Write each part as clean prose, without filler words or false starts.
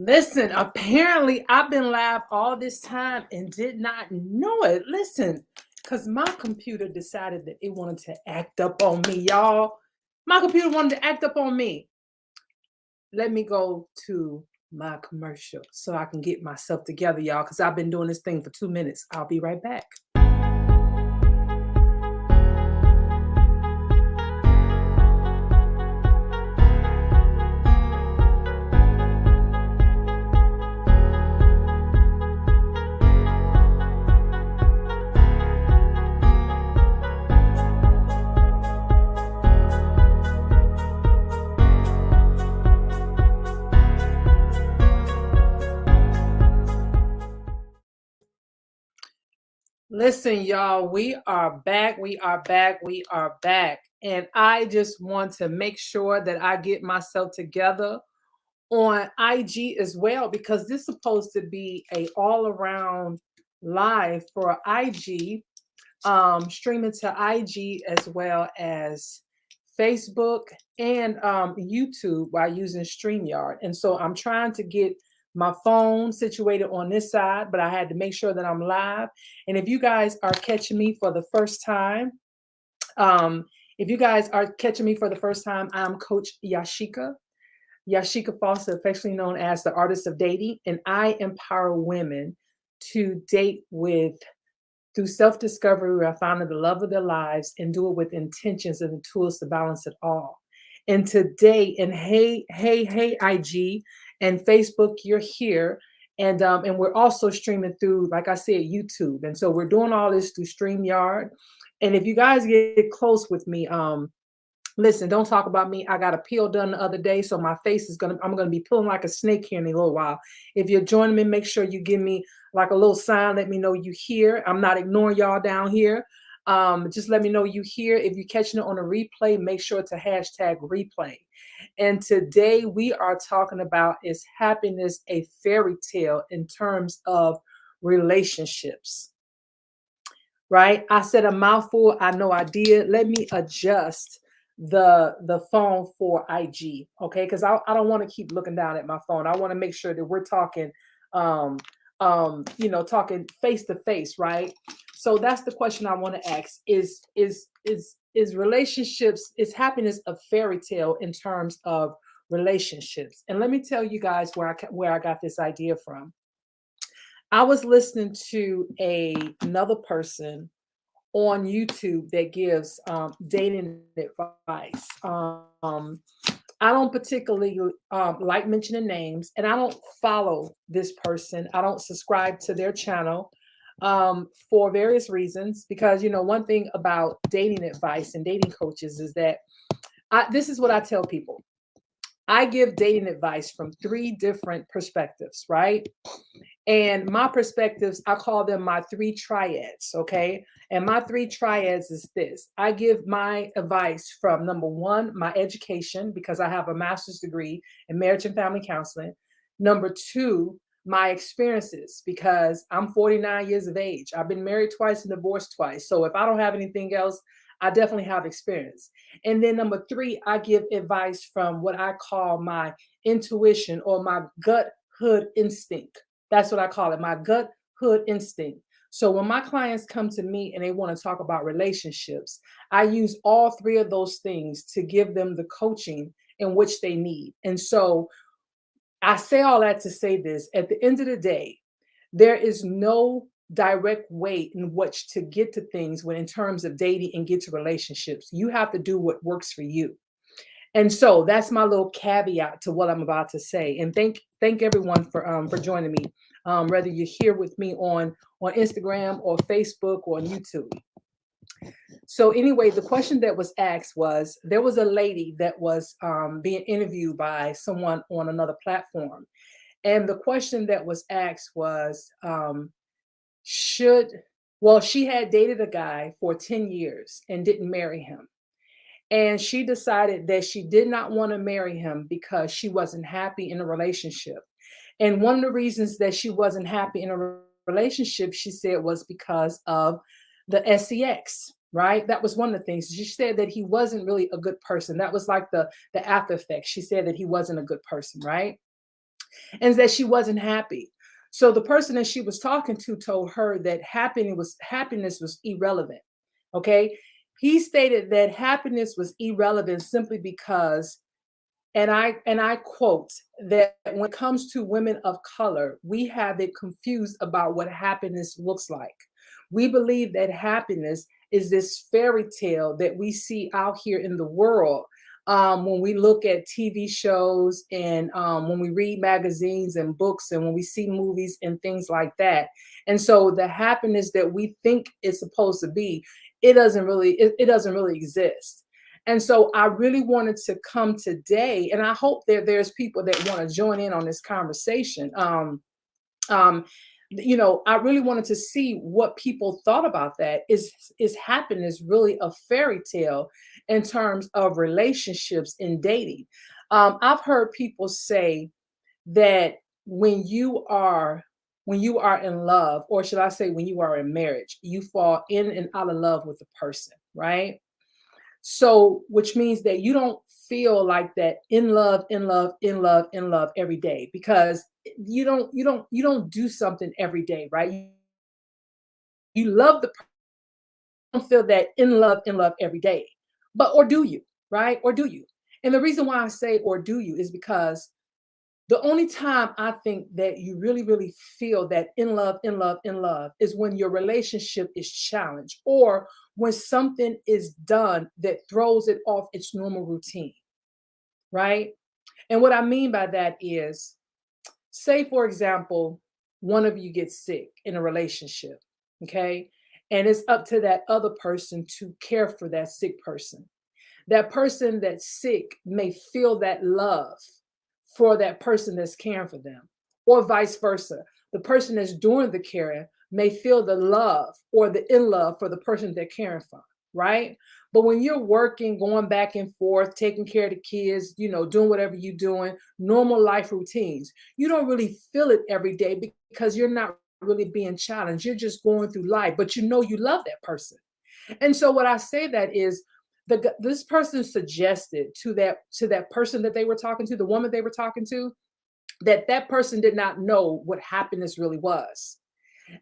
Listen, apparently I've been live all this time and did not know it. Listen, because my computer decided that it wanted to act up on me, y'all. My computer wanted to act up on me. Let me go to my commercial so I can get myself together, y'all, because I've been doing this thing for 2 minutes. I'll be right back. Listen, y'all, we are back. We are back. We are back. And I just want to make sure that I get myself together on IG as well, because this is supposed to be a all around live for IG, streaming to IG as well as Facebook and YouTube by using StreamYard. And so I'm trying to get my phone situated on this side, but I had to make sure that I'm live. And if you guys are catching me for the first time, um, I'm Coach YASHEKA. YASHEKA Foster, affectionately known as the Artist of Dating, and I empower women to date with through self-discovery where I found the love of their lives and do it with intentions and the tools to balance it all. And today, and hey, IG and Facebook, you're here. And we're also streaming through, like I said, YouTube. And so we're doing all this through StreamYard. And if you guys get close with me, listen, don't talk about me. I got a peel done the other day, so my face is I'm gonna be peeling like a snake here in a little while. If you're joining me, make sure you give me like a little sign, let me know you here. I'm not ignoring y'all down here. Just let me know you here. If you're catching it on a replay, make sure to hashtag replay. And today we are talking about, is happiness a fairy tale in terms of relationships? Right? I said a mouthful. I know I did. Let me adjust the phone for IG, okay? Because I don't want to keep looking down at my phone. I want to make sure that we're talking talking face to face, right? So that's the question I want to ask: is relationships, is happiness a fairy tale in terms of relationships? And let me tell you guys where I got this idea from. I was listening to another person on YouTube that gives dating advice. I don't particularly like mentioning names, and I don't follow this person. I don't subscribe to their channel for various reasons. Because, one thing about dating advice and dating coaches is that this is what I tell people. I give dating advice from 3 different perspectives, right? And my perspectives, I call them my 3 triads, okay? And my 3 triads is this: I give my advice from number 1, my education, because I have a master's degree in marriage and family counseling. Number 2, my experiences, because I'm 49 years of age. I've been married twice and divorced twice. So if I don't have anything else, I definitely have experience. And then number 3, I give advice from what I call my intuition or my gut hood instinct. That's what I call it, my gut hood instinct. So when my clients come to me and they want to talk about relationships, I use all 3 of those things to give them the coaching in which they need. And so I say all that to say this: at the end of the day, there is no direct way in which to get to things when in terms of dating and get to relationships. You have to do what works for you. And so that's my little caveat to what I'm about to say. And thank everyone for joining me, whether you're here with me on Instagram or Facebook or on YouTube. So anyway, the question that was asked was, there was a lady that was being interviewed by someone on another platform, and the question that was asked was, she had dated a guy for 10 years and didn't marry him. And she decided that she did not want to marry him because she wasn't happy in a relationship. And one of the reasons that she wasn't happy in a relationship, she said, was because of the sex, right? That was one of the things. She said that he wasn't really a good person. That was like the after effect. She said that he wasn't a good person, right? and that she wasn't happy. So the person that she was talking to told her that happiness was irrelevant. Okay. He stated that happiness was irrelevant simply because, and I quote, that when it comes to women of color, we have it confused about what happiness looks like. We believe that happiness is this fairy tale that we see out here in the world. When we look at TV shows and when we read magazines and books and when we see movies and things like that. And so the happiness that we think is supposed to be, it doesn't really exist. And so I really wanted to come today, and I hope that there's people that want to join in on this conversation. Um, I really wanted to see what people thought about that. Is happiness really a fairy tale in terms of relationships and dating? I've heard people say that when you are in love, or should I say when you are in marriage, you fall in and out of love with the person, right? So, which means that you don't feel like that in love, in love, in love, in love every day, because you don't do something every day, right? You love the don't feel that in love every day. But or do you, right? Or do you? And the reason why I say or do you is because the only time I think that you really, really feel that in love, in love, in love is when your relationship is challenged, or when something is done that throws it off its normal routine, right? And what I mean by that is, say, for example, one of you gets sick in a relationship, okay? And it's up to that other person to care for that sick person. That person that's sick may feel that love for that person that's caring for them, or vice versa. The person that's doing the caring may feel the love or the in love for the person they're caring for, right? But when you're working, going back and forth, taking care of the kids, doing whatever you're doing, normal life routines, you don't really feel it every day because you're not really being challenged. You're just going through life, but you love that person. And so what I say that is, this person suggested to that person that they were talking to, the woman they were talking to, that that person did not know what happiness really was.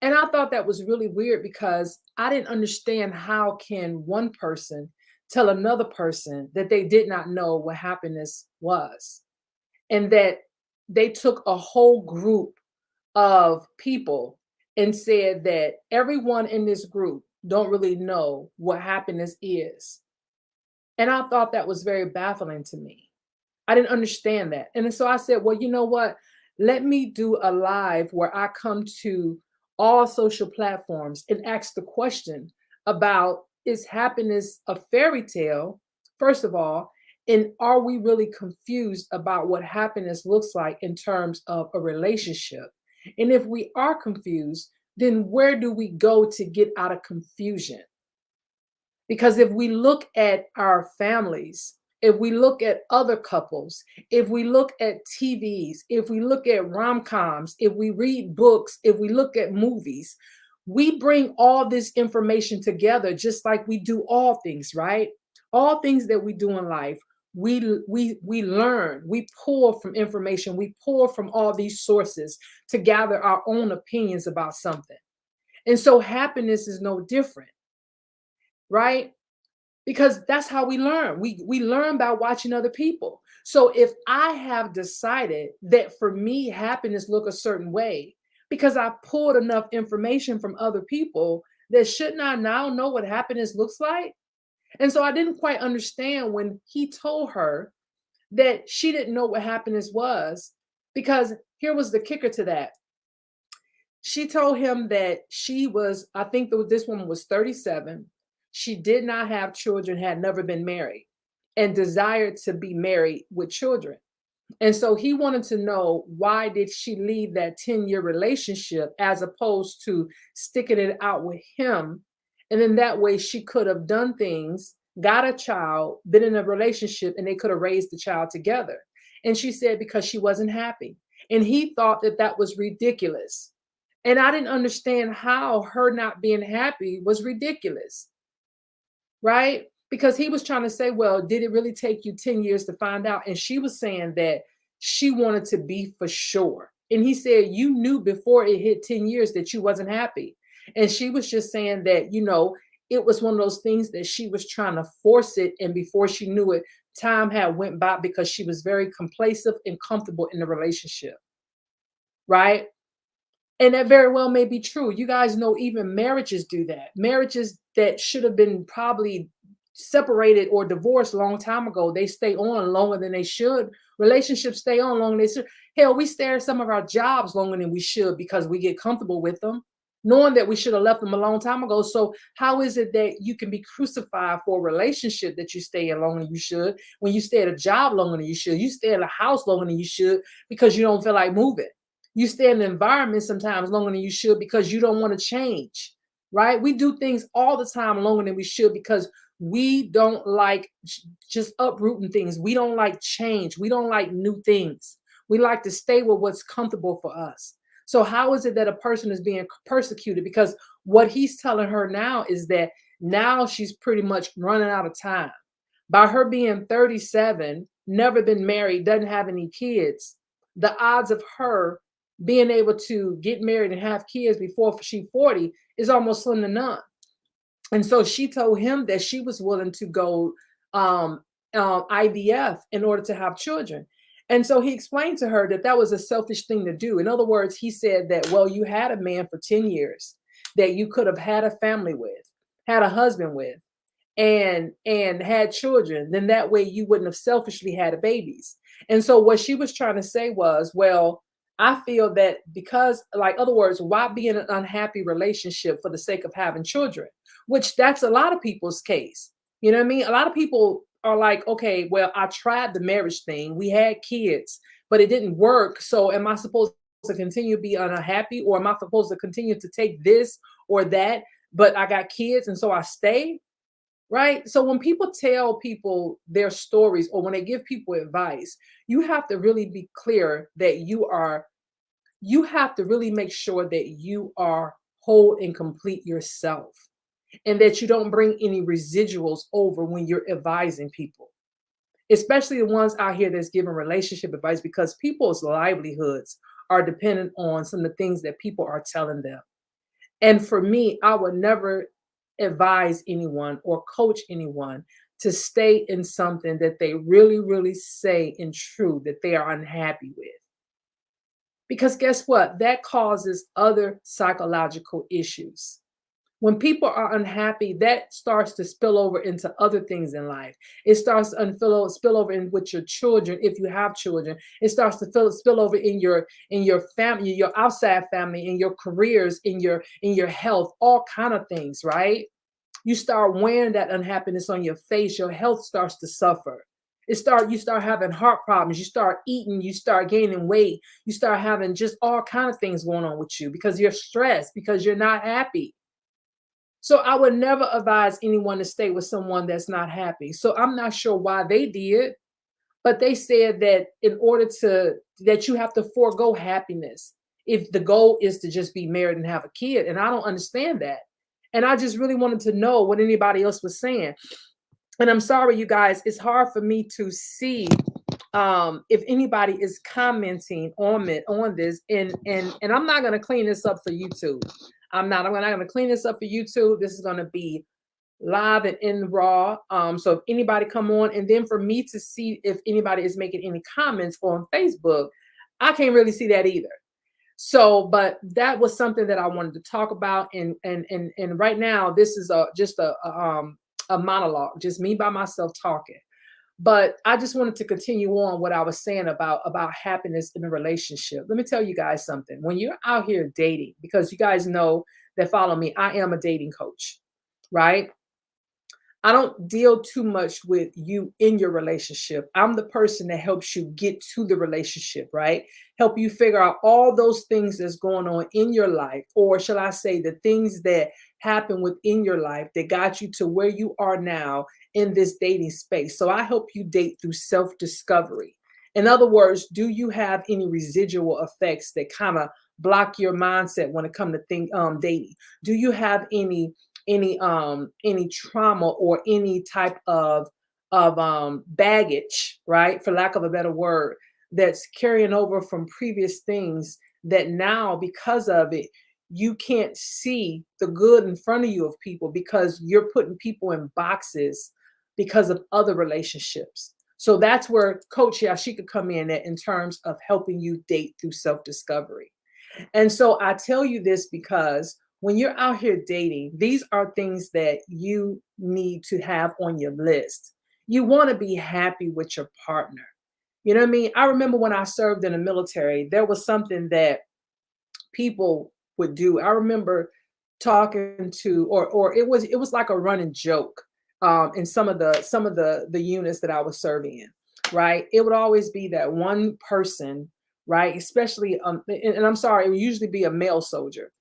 And I thought that was really weird because I didn't understand how can one person tell another person that they did not know what happiness was, and that they took a whole group of people and said that everyone in this group don't really know what happiness is. And I thought that was very baffling to me. I didn't understand that. And so I said, well, you know what? Let me do a live where I come to all social platforms and ask the question about, is happiness a fairy tale, first of all? And are we really confused about what happiness looks like in terms of a relationship? And if we are confused, then where do we go to get out of confusion? Because if we look at our families, if we look at other couples, if we look at TVs, if we look at rom-coms, if we read books, if we look at movies, we bring all this information together just like we do all things, right? All things that we do in life, we learn, we pull from information, we pull from all these sources to gather our own opinions about something. And so happiness is no different, right? Because that's how we learn. We learn by watching other people. So if I have decided that for me happiness look a certain way because I pulled enough information from other people, that shouldn't I now know what happiness looks like? And so I didn't quite understand when he told her that she didn't know what happiness was, because here was the kicker to that. She told him that she was, I think this woman was 37. She did not have children, had never been married, and desired to be married with children. And so he wanted to know, why did she leave that 10-year relationship as opposed to sticking it out with him? And then that way she could have done things, got a child, been in a relationship, and they could have raised the child together. And she said because she wasn't happy. And he thought that that was ridiculous. And I didn't understand how her not being happy was ridiculous, right? Because he was trying to say, well, did it really take you 10 years to find out? And she was saying that she wanted to be for sure. And he said, you knew before it hit 10 years that you wasn't happy. And she was just saying that, it was one of those things that she was trying to force it. And before she knew it, time had went by because she was very complacent and comfortable in the relationship. Right. And that very well may be true. You guys know even marriages do that. Marriages that should have been probably separated or divorced a long time ago, they stay on longer than they should. Relationships stay on longer than they should. Hell, we stay at some of our jobs longer than we should because we get comfortable with them, knowing that we should have left them a long time ago. So how is it that you can be crucified for a relationship that you stay in longer than you should, when you stay at a job longer than you should, you stay at a house longer than you should because you don't feel like moving? You stay in the environment sometimes longer than you should because you don't want to change, right? We do things all the time longer than we should because we don't like just uprooting things. We don't like change. We don't like new things. We like to stay with what's comfortable for us. So how is it that a person is being persecuted? Because what he's telling her now is that now she's pretty much running out of time. By her being 37, never been married, doesn't have any kids, the odds of her being able to get married and have kids before she's 40 is almost slim to none. And so she told him that she was willing to go IVF in order to have children. And so he explained to her that that was a selfish thing to do. In other words, he said that, well, you had a man for 10 years that you could have had a family with, had a husband with, and had children. Then that way you wouldn't have selfishly had babies. And so what she was trying to say was, well, I feel that because, like, other words, why be in an unhappy relationship for the sake of having children? Which that's a lot of people's case. You know what I mean? A lot of people are like, okay, well, I tried the marriage thing. We had kids, but it didn't work. So am I supposed to continue to be unhappy, or am I supposed to continue to take this or that? But I got kids, and so I stay. Right. So when people tell people their stories or when they give people advice, you have to really be clear that you have to really make sure that you are whole and complete yourself, and that you don't bring any residuals over when you're advising people, especially the ones out here that's giving relationship advice, because people's livelihoods are dependent on some of the things that people are telling them. And for me, I would never advise anyone or coach anyone to stay in something that they really, really say in true that they are unhappy with. Because guess what? That causes other psychological issues. When people are unhappy, that starts to spill over into other things in life. It starts to spill over in with your children, if you have children. It starts to spill over in your family, your outside family, in your careers, in your health, all kind of things, right? You start wearing that unhappiness on your face, your health starts to suffer. You start having heart problems, you start eating, you start gaining weight, you start having just all kind of things going on with you because you're stressed, because you're not happy. So I would never advise anyone to stay with someone that's not happy. So I'm not sure why they did, but they said that in order that you have to forego happiness if the goal is to just be married and have a kid. And I don't understand that. And I just really wanted to know what anybody else was saying. And I'm sorry, you guys, it's hard for me to see if anybody is commenting on this. And I'm not going to clean this up for YouTube. I'm not going to clean this up for YouTube. This is going to be live and in raw. So if anybody come on, and then for me to see if anybody is making any comments on Facebook, I can't really see that either. So, but that was something that I wanted to talk about. And right now, this is just a monologue, just me by myself talking. But I just wanted to continue on what I was saying about happiness in a relationship. Let me tell you guys something. When you're out here dating, because you guys know that follow me, I am a dating coach, right? I don't deal too much with you in your relationship. I'm the person that helps you get to the relationship, right? Help you figure out all those things that's going on in your life, or shall I say the things that happen within your life that got you to where you are now in this dating space. So I help you date through self-discovery. In other words, do you have any residual effects that kind of block your mindset when it comes to dating? Do you have any trauma or any type of baggage, right, for lack of a better word, that's carrying over from previous things that now, because of it, you can't see the good in front of you of people because you're putting people in boxes because of other relationships. So that's where Coach Yashika come in at in terms of helping you date through self-discovery. And so I tell you this because when you're out here dating, these are things that you need to have on your list. You want to be happy with your partner. You know what I mean? I remember when I served in the military, there was something that people would do. I remember talking to, or it was like a running joke in some of the units that I was serving in, right? It would always be that one person, right? Especially and I'm sorry, it would usually be a male soldier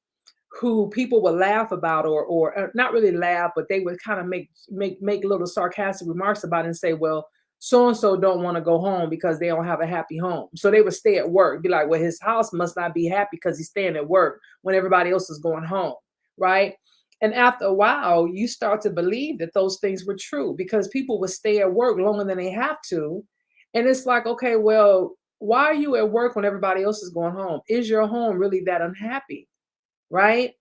who people would laugh about, or not really laugh, but they would kind of make little sarcastic remarks about it and say, well, so and so don't want to go home because they don't have a happy home. So they would stay at work, be like, well, his house must not be happy because he's staying at work when everybody else is going home, right? And after a while, you start to believe that those things were true because people would stay at work longer than they have to. And it's like, okay, well, why are you at work when everybody else is going home? Is your home really that unhappy? Right?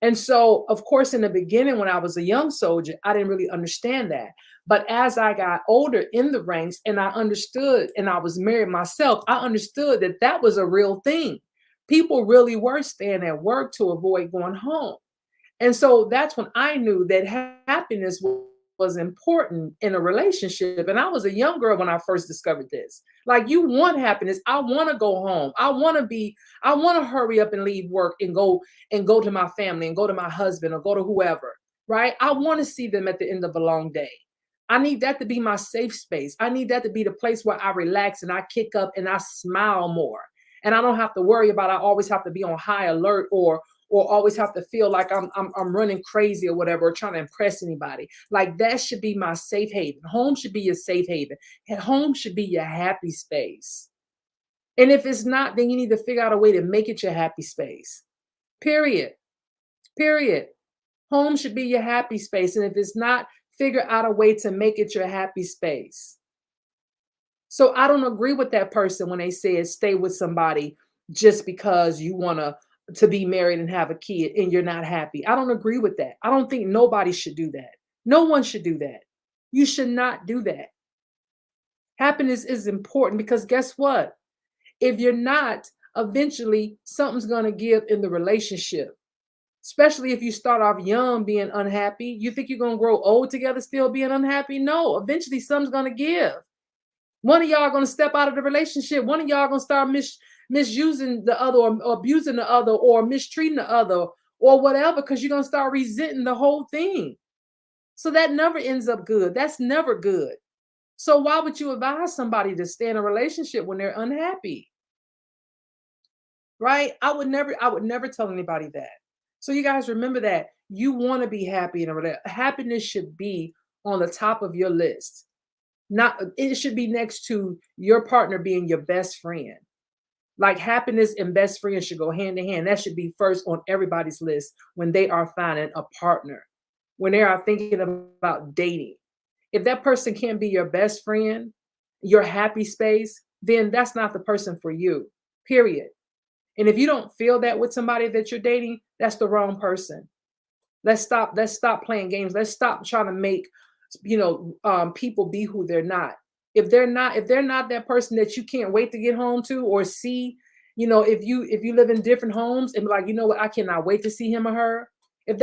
And so, of course, in the beginning, when I was a young soldier, I didn't really understand that. But as I got older in the ranks and I understood, and I was married myself, I understood that that was a real thing. People really were staying at work to avoid going home. And so that's when I knew that happiness was important in a relationship. And I was a young girl when I first discovered this. Like, you want happiness. I want to go home. I want to hurry up and leave work and go to my family and go to my husband or go to whoever, right? I want to see them at the end of a long day. I need that to be my safe space. I need that to be the place where I relax and I kick up and I smile more. And I don't have to worry about I always have to be on high alert or always have to feel like I'm running crazy or whatever, or trying to impress anybody. Like, that should be my safe haven. Home should be your safe haven. And home should be your happy space. And if it's not, then you need to figure out a way to make it your happy space. Period. Period. Home should be your happy space. And if it's not, figure out a way to make it your happy space. So I don't agree with that person when they say stay with somebody just because you want to be married and have a kid and you're not happy. I don't agree with that. I don't think nobody should do that. No one should do that. You should not do that. Happiness is important because guess what? If you're not, eventually something's going to give in the relationship. Especially if you start off young being unhappy. You think you're going to grow old together still being unhappy? No, eventually something's going to give. One of y'all going to step out of the relationship. One of y'all going to start misusing the other, or abusing the other, or mistreating the other, or whatever, because you're going to start resenting the whole thing. So that never ends up good. That's never good. So why would you advise somebody to stay in a relationship when they're unhappy? Right? I would never tell anybody that. So you guys remember that you want to be happy in a relationship. Happiness should be on the top of your list. Not, it should be next to your partner being your best friend. Like, happiness and best friends should go hand in hand. That should be first on everybody's list when they are finding a partner, when they are thinking about dating. If that person can't be your best friend, your happy space, then that's not the person for you, period. And if you don't feel that with somebody that you're dating, that's the wrong person. Let's stop playing games. Let's stop trying to make people be who they're not. If they're not that person that you can't wait to get home to or see, if you live in different homes and be like, you know what, I cannot wait to see him or her. If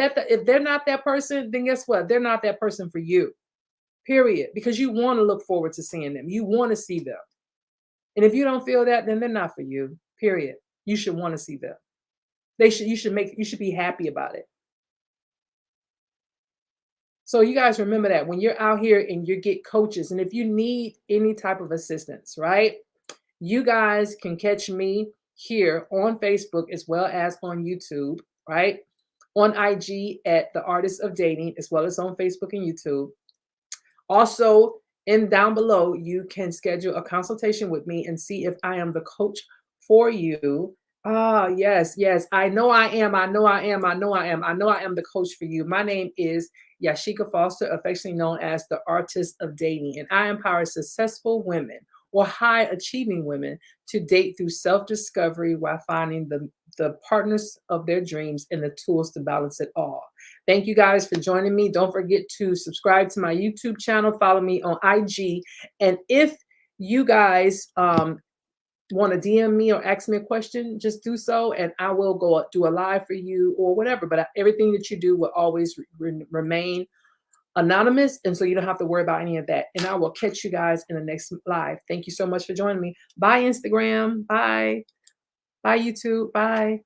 they're not that person, then guess what? They're not that person for you. Period. Because you want to look forward to seeing them. You want to see them. And if you don't feel that, then they're not for you. Period. You should want to see them. You should be happy about it. So you guys remember that when you're out here and you get coaches, and if you need any type of assistance, right? You guys can catch me here on Facebook as well as on YouTube, right? On IG at The Artist of Dating, as well as on Facebook and YouTube. Also, and down below, you can schedule a consultation with me and see if I am the coach for you. Ah, yes, yes. I know I am. I know I am. I know I am. I know I am the coach for you. My name is Yasheka Foster, affectionately known as the Artist of Dating, and I empower successful women or high achieving women to date through self discovery while finding the partners of their dreams and the tools to balance it all. Thank you guys for joining me. Don't forget to subscribe to my YouTube channel, follow me on IG. And if you guys want to DM me or ask me a question, just do so, and I will go do a live for you or whatever. But everything that you do will always remain anonymous, and so you don't have to worry about any of that. And I will catch you guys in the next live. Thank you so much for joining me. Bye, Instagram. Bye. Bye, YouTube. Bye.